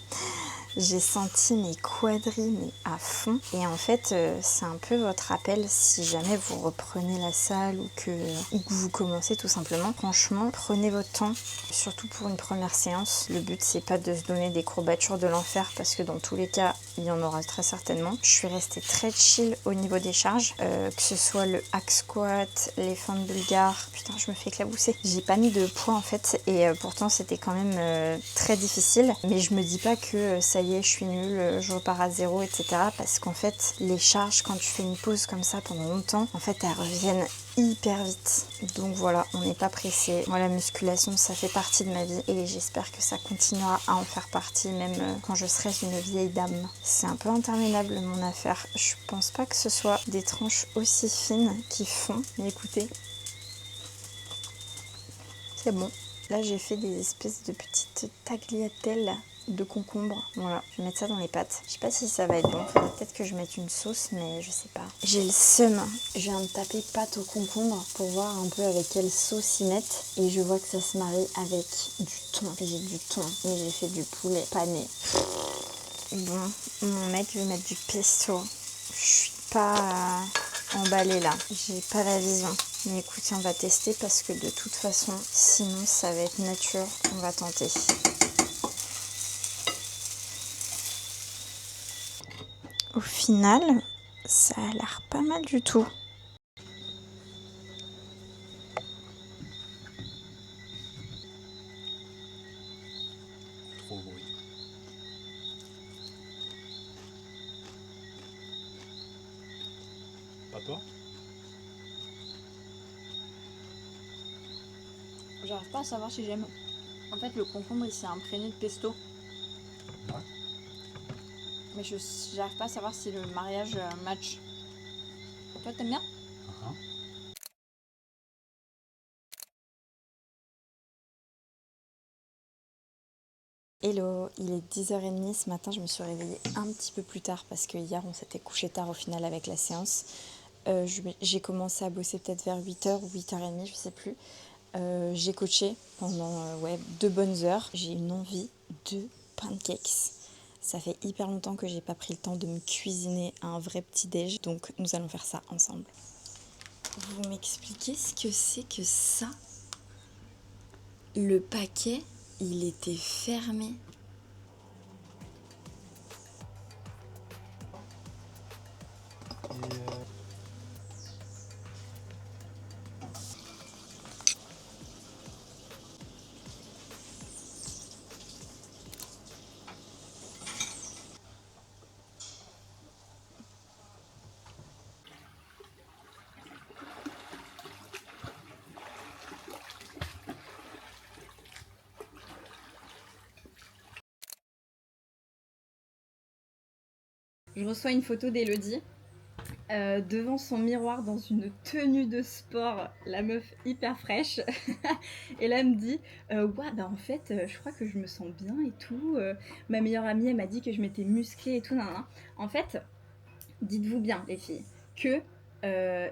J'ai senti mes quadris mais à fond. Et en fait, c'est un peu votre appel si jamais vous reprenez la salle ou que vous commencez tout simplement. Franchement, prenez votre temps, surtout pour une première séance. Le but, c'est pas de se donner des courbatures de l'enfer parce que dans tous les cas, il y en aura très certainement. Je suis restée très chill au niveau des charges, que ce soit le hack squat, les fentes bulgares. Putain, je me fais éclabousser. J'ai pas mis de poids en fait et pourtant c'était quand même très difficile. Mais je me dis pas que ça y est, je suis nulle, je repars à zéro, etc. Parce qu'en fait, les charges, quand tu fais une pause comme ça pendant longtemps, en fait, elles reviennent hyper vite. Donc voilà, on n'est pas pressé. Moi, la musculation, ça fait partie de ma vie et j'espère que ça continuera à en faire partie, même quand je serai une vieille dame. C'est un peu interminable mon affaire. Je pense pas que ce soit des tranches aussi fines qui font. Mais écoutez, c'est bon. Là, j'ai fait des espèces de petites tagliatelles de concombre. Voilà, je vais mettre ça dans les pâtes. Je sais pas si ça va être bon. Faudrait peut-être que je mette une sauce, mais je sais pas. J'ai le seum. Je viens de taper pâte au concombre pour voir un peu avec quelle sauce y mettre. Et je vois que ça se marie avec du thon. J'ai du thon, mais j'ai fait du poulet pané. Bon, mon mec veut mettre du pesto. Je suis pas emballée là. J'ai pas la vision. Mais écoutez, on va tester parce que de toute façon, sinon ça va être nature. On va tenter. Au final, ça a l'air pas mal du tout. pas. J'arrive pas à savoir si j'aime. En fait, le concombre, il s'est imprégné de pesto. Ouais. Mais j'arrive pas à savoir si le mariage match. Toi, t'aimes bien? Uh-huh. Hello, il est 10h30. Ce matin, je me suis réveillée un petit peu plus tard parce que hier, on s'était couché tard au final avec la séance. J'ai commencé à bosser peut-être vers 8h ou 8h30, je sais plus. J'ai coaché pendant 2 bonnes heures. J'ai une envie de pancakes. Ça fait hyper longtemps que j'ai pas pris le temps de me cuisiner un vrai petit déj, donc nous allons faire ça ensemble. Vous m'expliquez ce que c'est que ça? Le paquet, il était fermé. Et Je reçois une photo d'Elodie devant son miroir dans une tenue de sport, la meuf hyper fraîche. Et là elle me dit ouais bah en fait je crois que je me sens bien et tout. Ma meilleure amie elle m'a dit que je m'étais musclée et tout. Nan, nan. En fait, dites-vous bien les filles que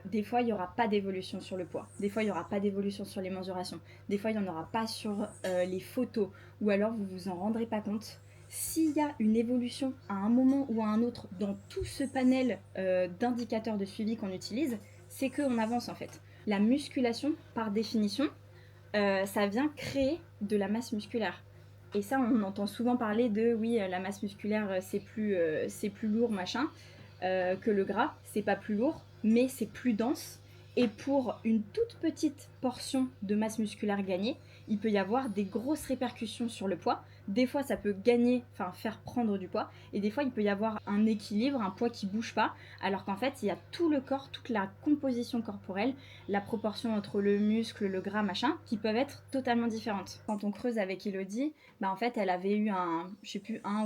des fois il n'y aura pas d'évolution sur le poids, des fois il n'y aura pas d'évolution sur les mensurations, des fois il n'y en aura pas sur les photos, ou alors vous vous en rendrez pas compte. S'il y a une évolution à un moment ou à un autre dans tout ce panel d'indicateurs de suivi qu'on utilise, c'est qu'on avance en fait. La musculation, par définition, ça vient créer de la masse musculaire. Et ça, on entend souvent parler de oui, la masse musculaire c'est plus lourd, machin, que le gras, c'est pas plus lourd, mais c'est plus dense. Et pour une toute petite portion de masse musculaire gagnée, il peut y avoir des grosses répercussions sur le poids. Des fois, ça peut gagner, enfin faire prendre du poids. Et des fois, il peut y avoir un équilibre, un poids qui bouge pas. Alors qu'en fait, il y a tout le corps, toute la composition corporelle, la proportion entre le muscle, le gras, machin, qui peuvent être totalement différentes. Quand on creuse avec Elodie, bah en fait, elle avait eu un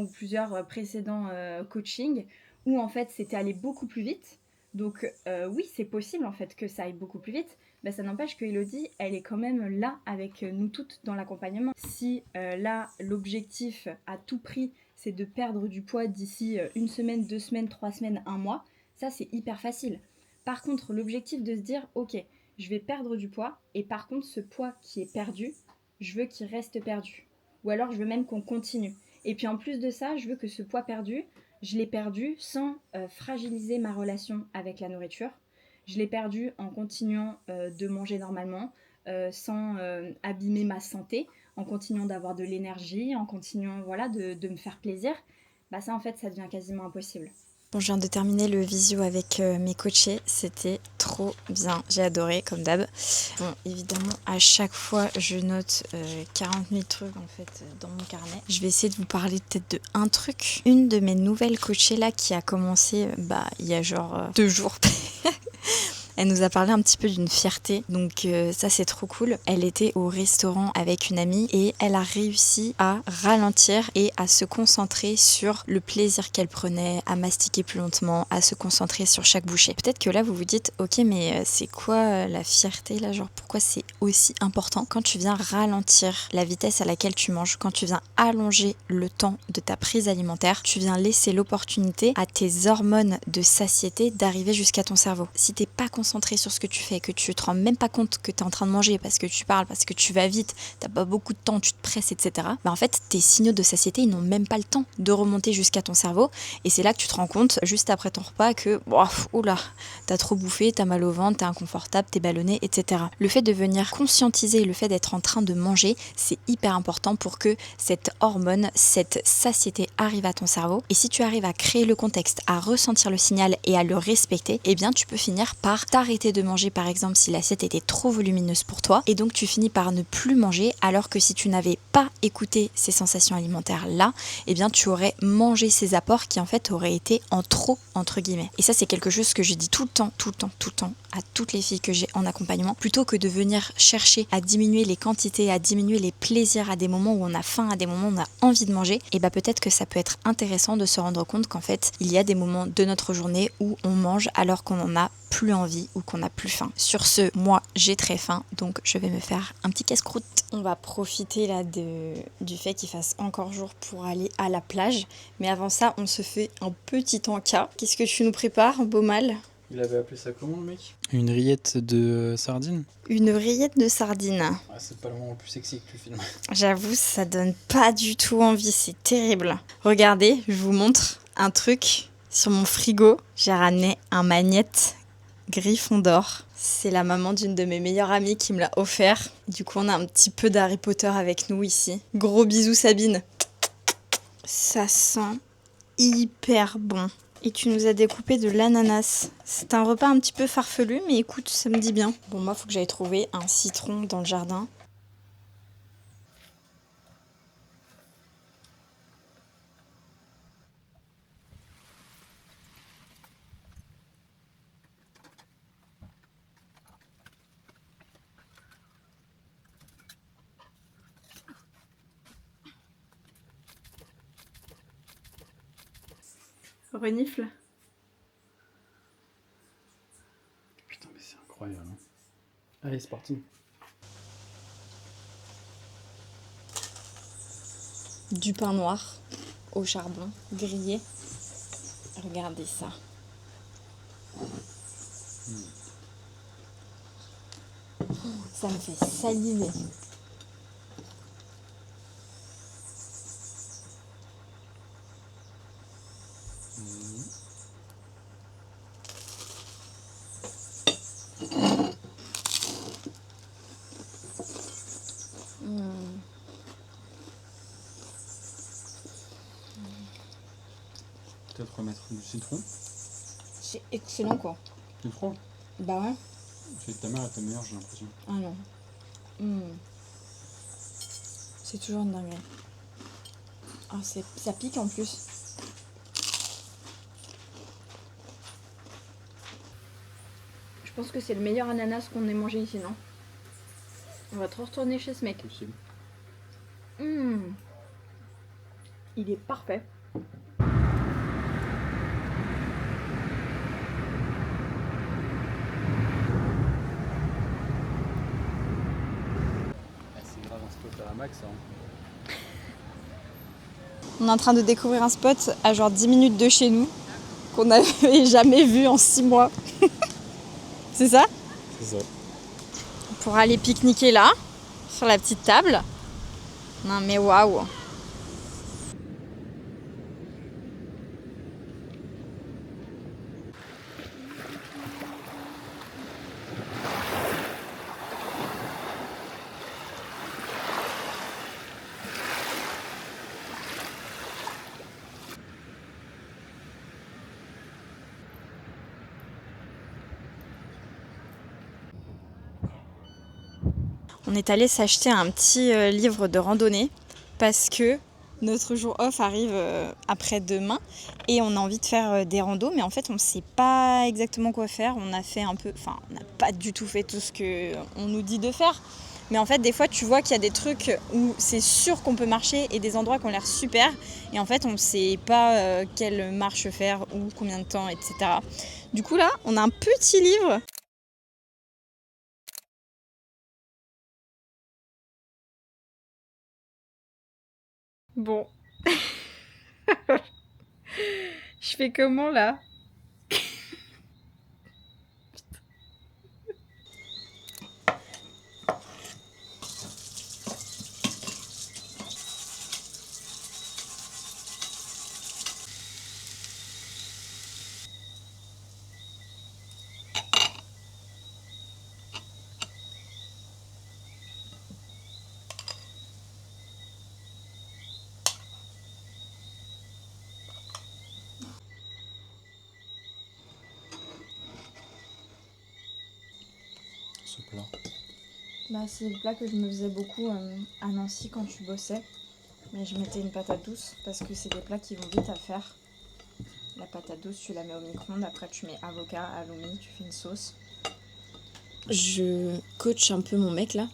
ou plusieurs précédents coachings où en fait, c'était allé beaucoup plus vite. Donc oui, c'est possible en fait que ça aille beaucoup plus vite. Bah, ça n'empêche que Elodie, elle est quand même là avec nous toutes dans l'accompagnement. Si là, l'objectif à tout prix, c'est de perdre du poids d'ici 1 semaine, 2 semaines, 3 semaines, 1 mois, ça c'est hyper facile. Par contre, l'objectif de se dire, ok, je vais perdre du poids, et par contre, ce poids qui est perdu, je veux qu'il reste perdu. Ou alors, je veux même qu'on continue. Et puis en plus de ça, je veux que ce poids perdu, je l'ai perdu sans fragiliser ma relation avec la nourriture. Je l'ai perdu en continuant de manger normalement, sans abîmer ma santé, en continuant d'avoir de l'énergie, en continuant voilà, de me faire plaisir. Bah ça en fait, ça devient quasiment impossible. Bon, je viens de terminer le visio avec mes coachés, c'était trop bien, j'ai adoré comme d'hab. Bon, évidemment, à chaque fois, je note 40 000 trucs en fait dans mon carnet. Je vais essayer de vous parler peut-être de un truc. Une de mes nouvelles coachées là qui a commencé il y a genre 2 jours. Elle nous a parlé un petit peu d'une fierté, donc ça c'est trop cool. Elle était au restaurant avec une amie et elle a réussi à ralentir et à se concentrer sur le plaisir qu'elle prenait, à mastiquer plus lentement, à se concentrer sur chaque bouchée. Peut-être que là vous vous dites, ok mais c'est quoi la fierté là, genre pourquoi c'est aussi important? Quand tu viens ralentir la vitesse à laquelle tu manges, quand tu viens allonger le temps de ta prise alimentaire, tu viens laisser l'opportunité à tes hormones de satiété d'arriver jusqu'à ton cerveau. Si t'es pas concentré sur ce que tu fais, que tu te rends même pas compte que tu es en train de manger parce que tu parles, parce que tu vas vite, t'as pas beaucoup de temps, tu te presses, etc. En fait, tes signaux de satiété, ils n'ont même pas le temps de remonter jusqu'à ton cerveau. Et c'est là que tu te rends compte, juste après ton repas, que oula, t'as trop bouffé, t'as mal au ventre, t'es inconfortable, t'es ballonné, etc. Le fait de venir conscientiser le fait d'être en train de manger, c'est hyper important pour que cette hormone, cette satiété arrive à ton cerveau. Et si tu arrives à créer le contexte, à ressentir le signal et à le respecter, eh bien tu peux finir par t'arrêter de manger par exemple si l'assiette était trop volumineuse pour toi et donc tu finis par ne plus manger alors que si tu n'avais pas écouté ces sensations alimentaires là, eh bien tu aurais mangé ces apports qui en fait auraient été en trop entre guillemets. Et ça c'est quelque chose que je dis tout le temps à toutes les filles que j'ai en accompagnement, plutôt que de venir chercher à diminuer les quantités, à diminuer les plaisirs à des moments où on a faim, à des moments où on a envie de manger, et bah peut-être que ça peut être intéressant de se rendre compte qu'en fait il y a des moments de notre journée où on mange alors qu'on en a plus envie ou qu'on a plus faim. Sur ce, moi j'ai très faim, donc je vais me faire un petit casse-croûte. On va profiter là du fait qu'il fasse encore jour pour aller à la plage, mais avant ça on se fait un petit encas. Qu'est-ce que tu nous prépares, beau mal? Il avait appelé ça comment le mec? Une rillette de sardines? Une rillette de sardines. Ah, c'est pas le moment le plus sexy que tu filmes. J'avoue, ça donne pas du tout envie, c'est terrible. Regardez, je vous montre un truc sur mon frigo. J'ai ramené un magnète Gryffondor. C'est la maman d'une de mes meilleures amies qui me l'a offert. Du coup, on a un petit peu d'Harry Potter avec nous ici. Gros bisous Sabine. Ça sent hyper bon. Et tu nous as découpé de l'ananas. C'est un repas un petit peu farfelu, mais écoute, ça me dit bien. Bon, moi, faut que j'aille trouver un citron dans le jardin. Renifle. Putain, mais c'est incroyable. Hein. Allez, c'est parti. Du pain noir au charbon, grillé. Regardez ça. Ça me fait saliver. Peut-être remettre du citron. C'est excellent quoi. C'est trop. Bah ouais. C'est que ta mère était meilleure, j'ai l'impression. Ah non. C'est toujours une dinguerie. Ah, ça pique en plus. Je pense que c'est le meilleur ananas qu'on ait mangé ici, non? On va trop retourner chez ce mec. Possible. Il est parfait. C'est grave un spot à la max, hein. On est en train de découvrir un spot à genre 10 minutes de chez nous qu'on n'avait jamais vu en 6 mois. C'est ça? C'est ça. Pour aller pique-niquer là, sur la petite table. Non mais waouh! On est allé s'acheter un petit livre de randonnée parce que notre jour off arrive après-demain et on a envie de faire des randos, mais en fait on ne sait pas exactement quoi faire. On a fait un peu, enfin on n'a pas du tout fait tout ce qu'on nous dit de faire. Mais en fait des fois tu vois qu'il y a des trucs où c'est sûr qu'on peut marcher et des endroits qui ont l'air super et en fait on ne sait pas quelle marche faire ou combien de temps, etc. Du coup là on a un petit livre. Bon. Je fais comment là? ce plat? Bah, c'est le plat que je me faisais beaucoup à Nancy quand tu bossais. Mais je mettais une patate douce parce que c'est des plats qui vont vite à faire. La patate douce, tu la mets au micro-ondes, après tu mets avocat, halloumi, tu fais une sauce. Je coach un peu mon mec là.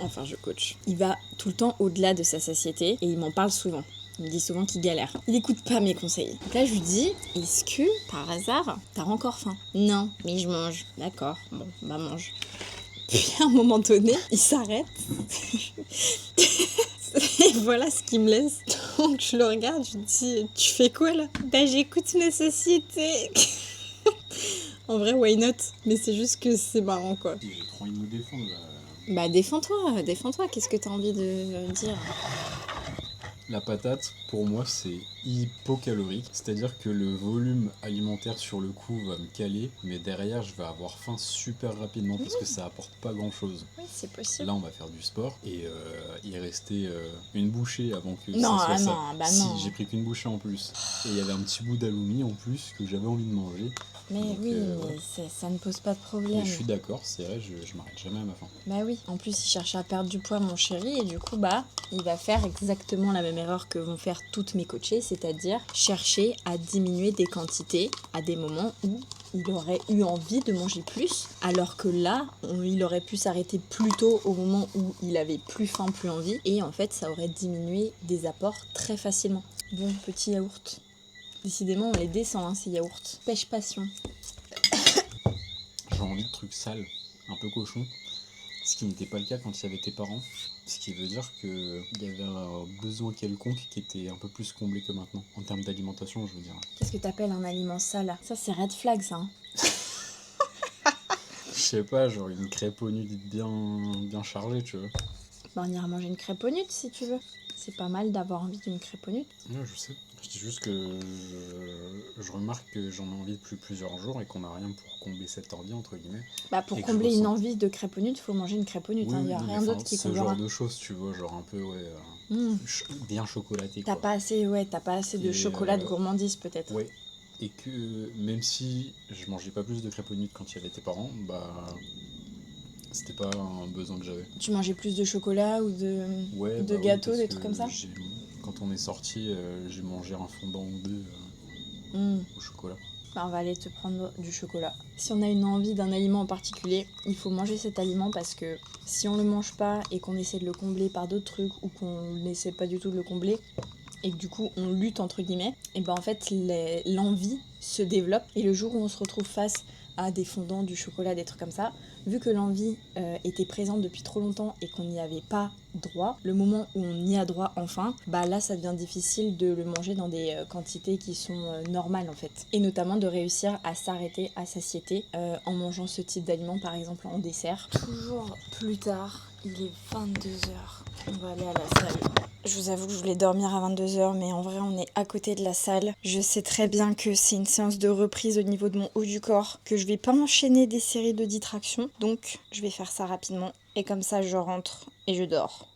Enfin, je coach. Il va tout le temps au-delà de sa satiété et il m'en parle souvent. Il me dit souvent qu'il galère. Il écoute pas mes conseils. Donc là, je lui dis, est-ce que, par hasard, t'as encore faim? Non, mais je mange. D'accord, bon, bah mange. Puis à un moment donné, il s'arrête. Et voilà ce qu'il me laisse. Donc je le regarde, je lui dis, tu fais quoi là? Bah j'écoute ma société. En vrai, why not? Mais c'est juste que c'est marrant quoi. J'ai trop envie de me défendre là. Bah défends-toi, qu'est-ce que t'as envie de dire? La patate, pour moi, c'est hypocalorique. C'est-à-dire que le volume alimentaire sur le coup va me caler, mais derrière, je vais avoir faim super rapidement parce que ça apporte pas grand-chose. Oui, c'est possible. Là, on va faire du sport et il restait une bouchée avant que Non, ça soit ça. non, bah si, non. j'ai pris qu'une bouchée en plus. Et il y avait un petit bout d'halloumi en plus que j'avais envie de manger. Mais Donc, oui, ouais. mais ça ne pose pas de problème. Mais je suis d'accord, c'est vrai, je m'arrête jamais à ma faim. Bah oui, en plus il cherche à perdre du poids mon chéri et du coup bah il va faire exactement la même erreur que vont faire toutes mes coachées, c'est-à-dire chercher à diminuer des quantités à des moments où il aurait eu envie de manger plus, alors que là il aurait pu s'arrêter plus tôt au moment où il avait plus faim, plus envie, et en fait ça aurait diminué des apports très facilement. Bon, petit yaourt. Décidément on les descend ces yaourts. Pêche passion. J'ai envie de trucs sales, un peu cochons, ce qui n'était pas le cas quand il y avait tes parents. Ce qui veut dire qu'il y avait un besoin quelconque qui était un peu plus comblé que maintenant, en termes d'alimentation, je veux dire. Qu'est-ce que t'appelles un aliment sale? Ça c'est red flag ça. Hein. Je sais pas, genre une crêpe au nut bien chargée, tu vois. Bah, on ira manger une crêpe au nut si tu veux. C'est pas mal d'avoir envie d'une crêpe au nut. Ouais, je sais. Je dis juste que je remarque que j'en ai envie depuis plusieurs jours et qu'on n'a rien pour combler cette envie, entre guillemets. Bah pour Et que combler je une ressens. envie de crêpe au nut, faut manger une crêpe au nut. Oui, Il n'y a non, mais rien d'autre qui ce comblera. genre de choses, tu vois, genre un peu, ouais, bien chocolaté, T'as quoi. pas assez, t'as pas assez de Et, chocolat de gourmandise peut-être. Ouais. Et que même si je mangeais pas plus de crêpes au nut quand il y avait tes parents, bah c'était pas un besoin que j'avais. Tu mangeais plus de chocolat ou de Ouais, de bah oui, gâteaux, parce des que trucs comme ça. quand on est sorti, j'ai mangé un fondant ou deux au chocolat. Bah, on va aller te prendre du chocolat. Si on a une envie d'un aliment en particulier, il faut manger cet aliment parce que si on le mange pas et qu'on essaie de le combler par d'autres trucs ou qu'on n'essaie pas du tout de le combler et que du coup on lutte entre guillemets, et ben en fait l'envie se développe et le jour où on se retrouve face à des fondants, du chocolat, des trucs comme ça, vu que l'envie était présente depuis trop longtemps et qu'on n'y avait pas droit, le moment où on y a droit enfin, bah là ça devient difficile de le manger dans des quantités qui sont normales en fait. Et notamment de réussir à s'arrêter à satiété en mangeant ce type d'aliment par exemple en dessert. Toujours plus tard, il est 22h, on va aller à la salle. Je vous avoue que je voulais dormir à 22h, mais en vrai, on est à côté de la salle. Je sais très bien que c'est une séance de reprise au niveau de mon haut du corps, que je vais pas enchaîner des séries de distractions. Donc, je vais faire ça rapidement. Et comme ça, je rentre et je dors.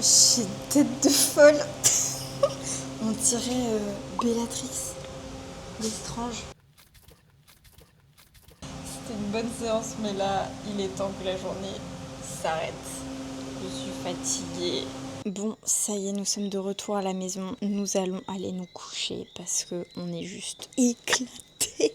J'ai une tête de folle. On dirait Bellatrix Lestrange. C'était une bonne séance, mais là, il est temps que la journée s'arrête. Je suis fatiguée. Bon, ça y est, nous sommes de retour à la maison. Nous allons aller nous coucher parce qu'on est juste éclatés.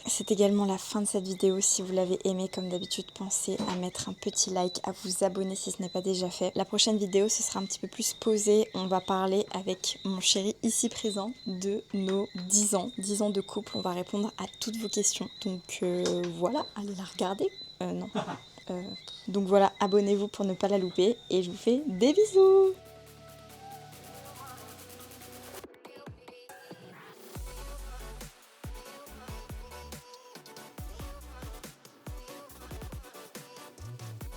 C'est également la fin de cette vidéo. Si vous l'avez aimé, comme d'habitude, pensez à mettre un petit like, à vous abonner si ce n'est pas déjà fait. La prochaine vidéo, ce sera un petit peu plus posé. On va parler avec mon chéri ici présent de nos 10 ans. 10 ans de couple. On va répondre à toutes vos questions. Donc voilà, allez la regarder. Non. Donc voilà, abonnez-vous pour ne pas la louper et je vous fais des bisous.